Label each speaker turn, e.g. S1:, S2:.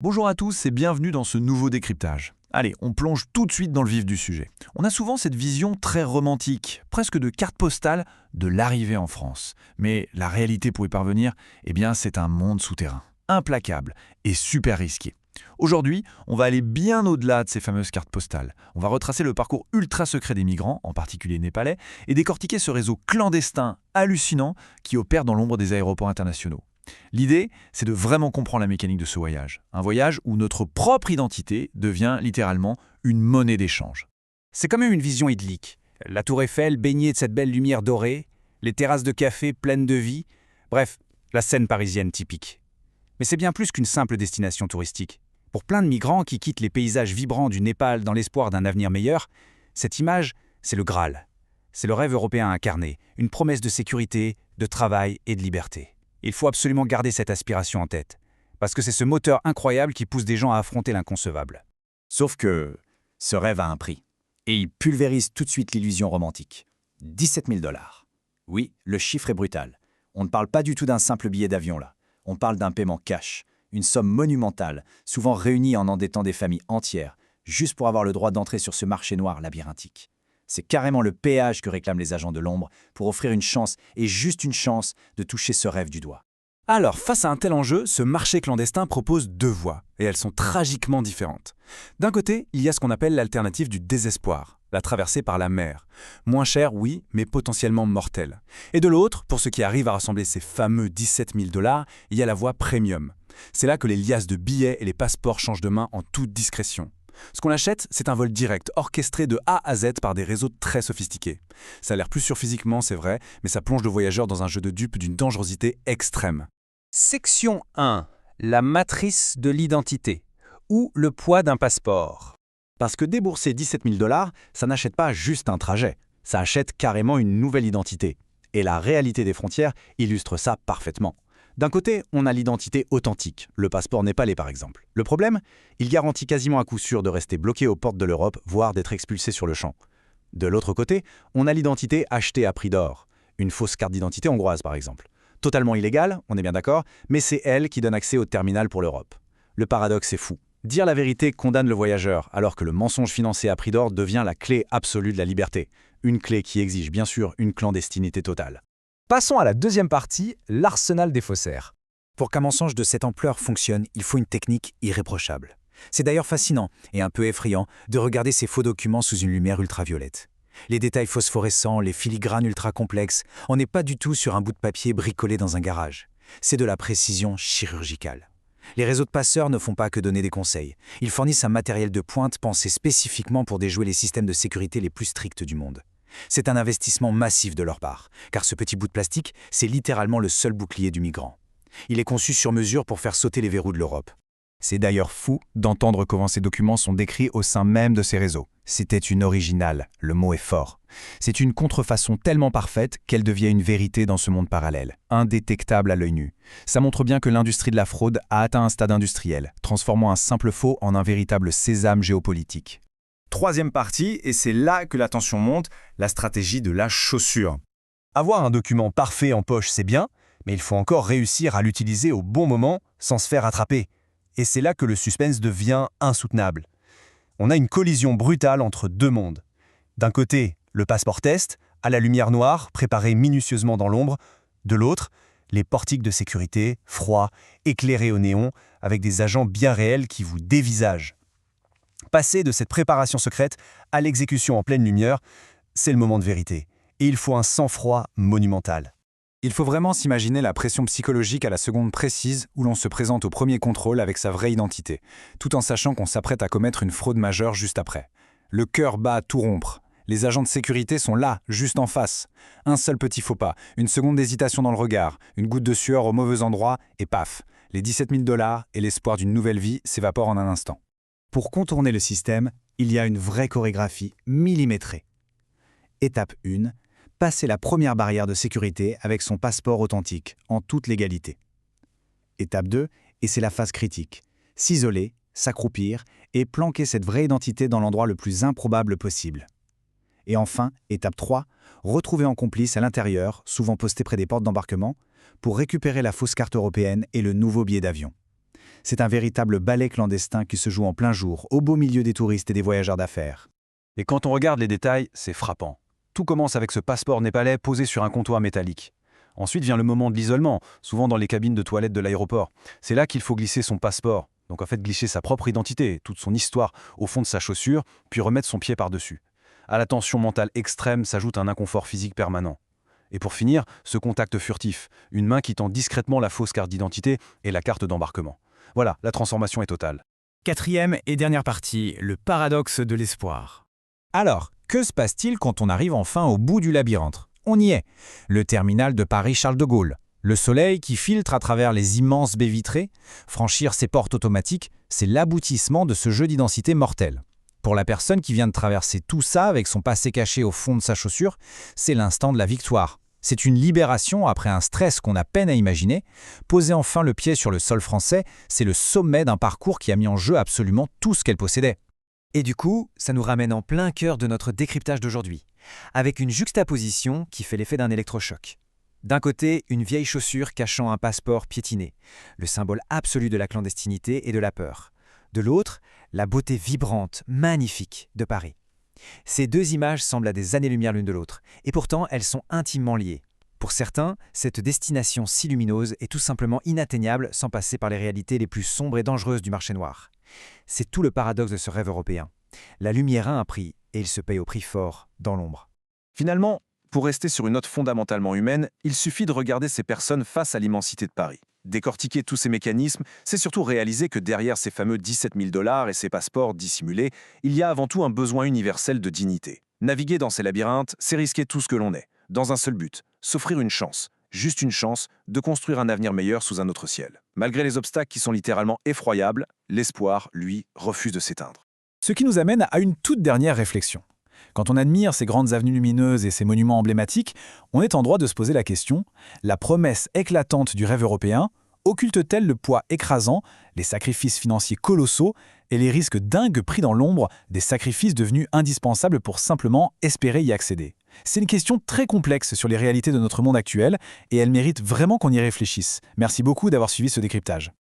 S1: Bonjour à tous et bienvenue dans ce nouveau décryptage. Allez, on plonge tout de suite dans le vif du sujet. On a souvent cette vision très romantique, presque de carte postale, de l'arrivée en France. Mais la réalité pour y parvenir, c'est un monde souterrain, implacable et super risqué. Aujourd'hui, on va aller bien au-delà de ces fameuses cartes postales. On va retracer le parcours ultra secret des migrants, en particulier népalais, et décortiquer ce réseau clandestin hallucinant qui opère dans l'ombre des aéroports internationaux. L'idée, c'est de vraiment comprendre la mécanique de ce voyage. Un voyage où notre propre identité devient littéralement une monnaie d'échange.
S2: C'est quand même une vision idyllique. La tour Eiffel baignée de cette belle lumière dorée, les terrasses de café pleines de vie, bref, la scène parisienne typique. Mais c'est bien plus qu'une simple destination touristique. Pour plein de migrants qui quittent les paysages vibrants du Népal dans l'espoir d'un avenir meilleur, cette image, c'est le Graal. C'est le rêve européen incarné, une promesse de sécurité, de travail et de liberté. Il faut absolument garder cette aspiration en tête, parce que c'est ce moteur incroyable qui pousse des gens à affronter l'inconcevable.
S3: Sauf que ce rêve a un prix. Et il pulvérise tout de suite l'illusion romantique. 17 000 $. Oui, le chiffre est brutal. On ne parle pas du tout d'un simple billet d'avion là. On parle d'un paiement cash, une somme monumentale, souvent réunie en endettant des familles entières, juste pour avoir le droit d'entrer sur ce marché noir labyrinthique. C'est carrément le péage que réclament les agents de l'ombre pour offrir une chance, et juste une chance, de toucher ce rêve du doigt.
S2: Alors, face à un tel enjeu, ce marché clandestin propose deux voies, et elles sont tragiquement différentes. D'un côté, il y a ce qu'on appelle l'alternative du désespoir, la traversée par la mer. Moins chère, oui, mais potentiellement mortelle. Et de l'autre, pour ceux qui arrivent à rassembler ces fameux 17 000 $, il y a la voie premium. C'est là que les liasses de billets et les passeports changent de main en toute discrétion. Ce qu'on achète, c'est un vol direct, orchestré de A à Z par des réseaux très sophistiqués. Ça a l'air plus sûr physiquement, c'est vrai, mais ça plonge le voyageur dans un jeu de dupes d'une dangerosité extrême. Section 1. La matrice de l'identité, ou le poids d'un passeport.
S3: Parce que débourser 17 000 $, ça n'achète pas juste un trajet, ça achète carrément une nouvelle identité. Et la réalité des frontières illustre ça parfaitement. D'un côté, on a l'identité authentique, le passeport népalais par exemple. Le problème, il garantit quasiment à coup sûr de rester bloqué aux portes de l'Europe, voire d'être expulsé sur le champ. De l'autre côté, on a l'identité achetée à prix d'or, une fausse carte d'identité hongroise par exemple. Totalement illégale, on est bien d'accord, mais c'est elle qui donne accès au terminal pour l'Europe. Le paradoxe est fou. Dire la vérité condamne le voyageur, alors que le mensonge financé à prix d'or devient la clé absolue de la liberté. Une clé qui exige bien sûr une clandestinité totale.
S2: Passons à la deuxième partie, l'arsenal des faussaires.
S4: Pour qu'un mensonge de cette ampleur fonctionne, il faut une technique irréprochable. C'est d'ailleurs fascinant et un peu effrayant de regarder ces faux documents sous une lumière ultraviolette. Les détails phosphorescents, les filigranes ultra complexes, on n'est pas du tout sur un bout de papier bricolé dans un garage. C'est de la précision chirurgicale. Les réseaux de passeurs ne font pas que donner des conseils. Ils fournissent un matériel de pointe pensé spécifiquement pour déjouer les systèmes de sécurité les plus stricts du monde. C'est un investissement massif de leur part, car ce petit bout de plastique, c'est littéralement le seul bouclier du migrant. Il est conçu sur mesure pour faire sauter les verrous de l'Europe.
S5: C'est d'ailleurs fou d'entendre comment ces documents sont décrits au sein même de ces réseaux. C'était une originale, le mot est fort. C'est une contrefaçon tellement parfaite qu'elle devient une vérité dans ce monde parallèle, indétectable à l'œil nu. Ça montre bien que l'industrie de la fraude a atteint un stade industriel, transformant un simple faux en un véritable sésame géopolitique.
S6: Troisième partie, et c'est là que la tension monte, la stratégie de la chaussure. Avoir un document parfait en poche, c'est bien, mais il faut encore réussir à l'utiliser au bon moment sans se faire attraper. Et c'est là que le suspense devient insoutenable. On a une collision brutale entre deux mondes. D'un côté, le passeport test, à la lumière noire, préparé minutieusement dans l'ombre. De l'autre, les portiques de sécurité, froids, éclairés au néon, avec des agents bien réels qui vous dévisagent. Passer de cette préparation secrète à l'exécution en pleine lumière, c'est le moment de vérité. Et il faut un sang-froid monumental.
S2: Il faut vraiment s'imaginer la pression psychologique à la seconde précise où l'on se présente au premier contrôle avec sa vraie identité, tout en sachant qu'on s'apprête à commettre une fraude majeure juste après. Le cœur bat à tout rompre. Les agents de sécurité sont là, juste en face. Un seul petit faux pas, une seconde d'hésitation dans le regard, une goutte de sueur au mauvais endroit, et paf, les 17 000 $ et l'espoir d'une nouvelle vie s'évaporent en un instant.
S4: Pour contourner le système, il y a une vraie chorégraphie millimétrée. Étape 1. Passer la première barrière de sécurité avec son passeport authentique, en toute légalité. Étape 2, et c'est la phase critique. S'isoler, s'accroupir et planquer cette vraie identité dans l'endroit le plus improbable possible. Et enfin, étape 3, retrouver un complice à l'intérieur, souvent posté près des portes d'embarquement, pour récupérer la fausse carte européenne et le nouveau billet d'avion. C'est un véritable ballet clandestin qui se joue en plein jour, au beau milieu des touristes et des voyageurs d'affaires.
S2: Et quand on regarde les détails, c'est frappant. Tout commence avec ce passeport népalais posé sur un comptoir métallique. Ensuite vient le moment de l'isolement, souvent dans les cabines de toilettes de l'aéroport. C'est là qu'il faut glisser son passeport. Donc en fait glisser sa propre identité, toute son histoire, au fond de sa chaussure, puis remettre son pied par-dessus. À la tension mentale extrême s'ajoute un inconfort physique permanent. Et pour finir, ce contact furtif, une main qui tend discrètement la fausse carte d'identité et la carte d'embarquement. Voilà, la transformation est totale.
S7: Quatrième et dernière partie, le paradoxe de l'espoir.
S5: Alors, que se passe-t-il quand on arrive enfin au bout du labyrinthe? On y est. Le terminal de Paris-Charles de Gaulle. Le soleil qui filtre à travers les immenses baies vitrées. Franchir ces portes automatiques, c'est l'aboutissement de ce jeu d'identité mortel. Pour la personne qui vient de traverser tout ça avec son passé caché au fond de sa chaussure, c'est l'instant de la victoire. C'est une libération après un stress qu'on a peine à imaginer. Poser enfin le pied sur le sol français, c'est le sommet d'un parcours qui a mis en jeu absolument tout ce qu'elle possédait.
S7: Et du coup, ça nous ramène en plein cœur de notre décryptage d'aujourd'hui, avec une juxtaposition qui fait l'effet d'un électrochoc. D'un côté, une vieille chaussure cachant un passeport piétiné, le symbole absolu de la clandestinité et de la peur. De l'autre, la beauté vibrante, magnifique de Paris. Ces deux images semblent à des années-lumière l'une de l'autre, et pourtant elles sont intimement liées. Pour certains, cette destination si lumineuse est tout simplement inatteignable sans passer par les réalités les plus sombres et dangereuses du marché noir. C'est tout le paradoxe de ce rêve européen. La lumière a un prix, et il se paye au prix fort, dans l'ombre.
S2: Finalement, pour rester sur une note fondamentalement humaine, il suffit de regarder ces personnes face à l'immensité de Paris. Décortiquer tous ces mécanismes, c'est surtout réaliser que derrière ces fameux 17 000 $ et ces passeports dissimulés, il y a avant tout un besoin universel de dignité. Naviguer dans ces labyrinthes, c'est risquer tout ce que l'on est, dans un seul but, s'offrir une chance, juste une chance, de construire un avenir meilleur sous un autre ciel. Malgré les obstacles qui sont littéralement effroyables, l'espoir, lui, refuse de s'éteindre.
S1: Ce qui nous amène à une toute dernière réflexion. Quand on admire ces grandes avenues lumineuses et ces monuments emblématiques, on est en droit de se poser la question, la promesse éclatante du rêve européen occulte-t-elle le poids écrasant, les sacrifices financiers colossaux et les risques dingues pris dans l'ombre des sacrifices devenus indispensables pour simplement espérer y accéder? C'est une question très complexe sur les réalités de notre monde actuel et elle mérite vraiment qu'on y réfléchisse. Merci beaucoup d'avoir suivi ce décryptage.